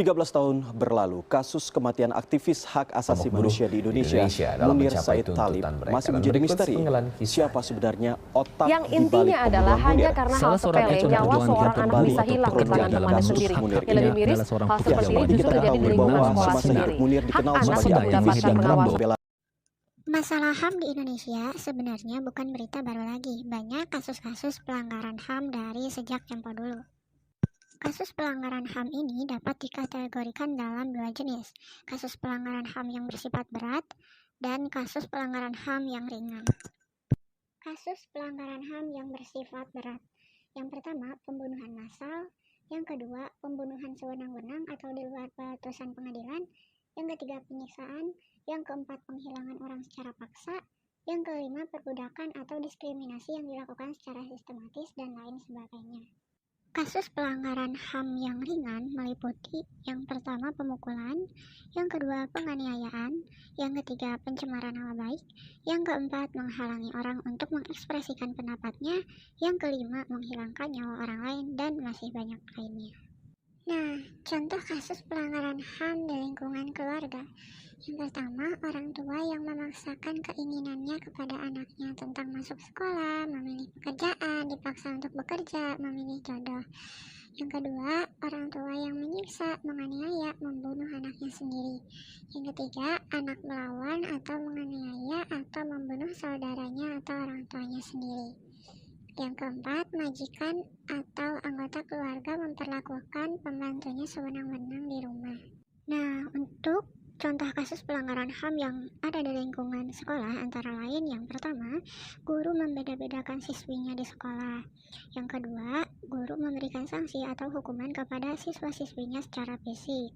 13 tahun berlalu, kasus kematian aktivis hak asasi manusia di Indonesia, Munir Said Thalib, masih menjadi misteri. Siapa sebenarnya otak yang intinya adalah hanya karena hal sepele nyawa seorang anak bisa hilang di tangan temannya sendiri. Yang lebih miris, hal seperti ini justru terjadi di lingkungan sekolah sendiri. Hak anak tidak mendapatkan pengawasan. Masalah HAM di Indonesia sebenarnya bukan berita baru lagi. Banyak kasus-kasus pelanggaran HAM dari sejak tempo dulu. Kasus pelanggaran HAM ini dapat dikategorikan dalam dua jenis, kasus pelanggaran HAM yang bersifat berat dan kasus pelanggaran HAM yang ringan. Kasus pelanggaran HAM yang bersifat berat. Yang pertama, pembunuhan massal. Yang kedua, pembunuhan sewenang-wenang atau di luar putusan pengadilan. Yang ketiga, penyiksaan. Yang keempat, penghilangan orang secara paksa. Yang kelima, perbudakan atau diskriminasi yang dilakukan secara sistematis dan lain sebagainya. Kasus pelanggaran HAM yang ringan meliputi yang pertama pemukulan, yang kedua penganiayaan, yang ketiga pencemaran nama baik, yang keempat menghalangi orang untuk mengekspresikan pendapatnya, yang kelima menghilangkan nyawa orang lain, dan masih banyak lainnya. Nah, contoh kasus pelanggaran HAM di lingkungan keluarga. Yang pertama, orang tua yang memaksakan keinginannya kepada anaknya tentang masuk sekolah, memilih pekerjaan, dipaksa untuk bekerja, memilih jodoh. Yang kedua, orang tua yang menyiksa, menganiaya, membunuh anaknya sendiri. Yang ketiga, anak melawan atau menganiaya atau membunuh saudaranya atau orang tuanya sendiri. Yang keempat, majikan atau anggota keluarga memperlakukan pembantunya sewenang-wenang di rumah. Nah, untuk contoh kasus pelanggaran HAM yang ada di lingkungan sekolah antara lain yang pertama, guru membeda-bedakan siswinya di sekolah. Yang kedua, guru memberikan sanksi atau hukuman kepada siswa-siswinya secara fisik.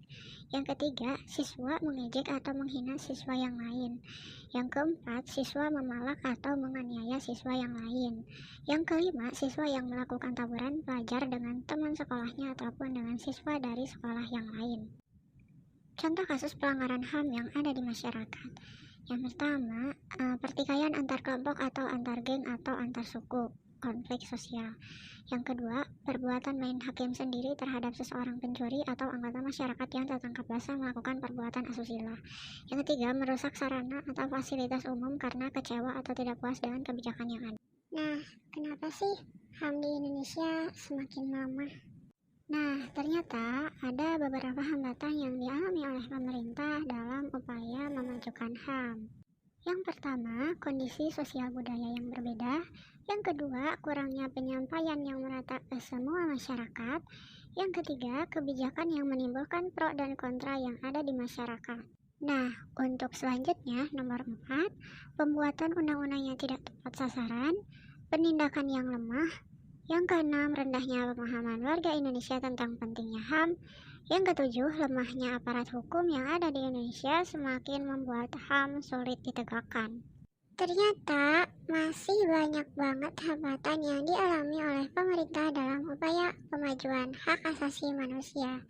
Yang ketiga, siswa mengejek atau menghina siswa yang lain. Yang keempat, siswa memalak atau menganiaya siswa yang lain. Yang kelima, siswa yang melakukan tawuran pelajar dengan teman sekolahnya ataupun dengan siswa dari sekolah yang lain. Contoh kasus pelanggaran HAM yang ada di masyarakat. Yang pertama, pertikaian antar kelompok atau antar geng atau antar suku, konflik sosial. Yang kedua, perbuatan main hakim sendiri terhadap seseorang pencuri atau anggota masyarakat yang tertangkap basah melakukan perbuatan asusila. Yang ketiga, merusak sarana atau fasilitas umum karena kecewa atau tidak puas dengan kebijakan yang ada. Nah, kenapa sih HAM di Indonesia semakin melemah? Nah, ternyata ada beberapa hambatan yang dialami oleh pemerintah dalam upaya memajukan HAM. Yang pertama, kondisi sosial budaya yang berbeda. Yang kedua, kurangnya penyampaian yang merata ke semua masyarakat. Yang ketiga, kebijakan yang menimbulkan pro dan kontra yang ada di masyarakat. Nah, untuk selanjutnya, nomor 4, pembuatan undang-undang yang tidak tepat sasaran, penindakan yang lemah. Yang keenam, rendahnya pemahaman warga Indonesia tentang pentingnya HAM. Yang ketujuh, lemahnya aparat hukum yang ada di Indonesia semakin membuat HAM sulit ditegakkan. Ternyata masih banyak banget hambatan yang dialami oleh pemerintah dalam upaya pemajuan hak asasi manusia.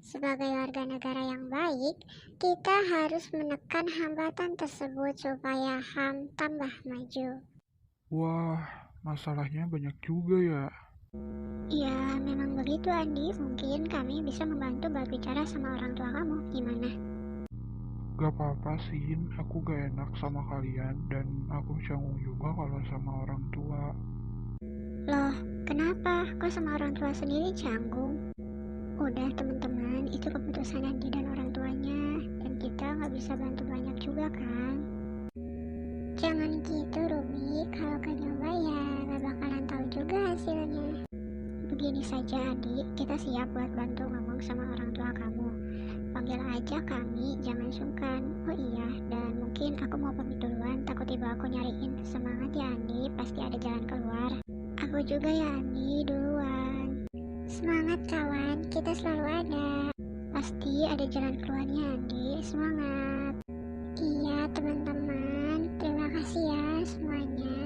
Sebagai warga negara yang baik, kita harus menekan hambatan tersebut supaya HAM tambah maju. Wah, masalahnya banyak juga ya. Ya, memang begitu Andi. Mungkin kami bisa membantu berbicara sama orang tua kamu. Gimana? Gak apa-apa sih, aku gak enak sama kalian dan aku canggung juga kalau sama orang tua. Loh, kenapa? Kok sama orang tua sendiri canggung? Udah teman-teman, itu keputusan Andi dan orang tuanya. Dan kita gak bisa bantu banyak juga kan? Jangan gitu Ruby, kalau gak nyoba ya gak bakalan tahu juga hasilnya. Begini saja adik, kita siap buat bantu ngomong sama orang tua kamu. Panggil aja kami, jangan sungkan. Oh iya, dan mungkin aku mau pamit duluan, takut ibu aku nyariin. Semangat ya Andi, pasti ada jalan keluar. Aku juga ya Andi, duluan. Semangat kawan, kita selalu ada. Pasti ada jalan keluarnya Andi, semangat. Iya teman-teman, terima kasih ya semuanya.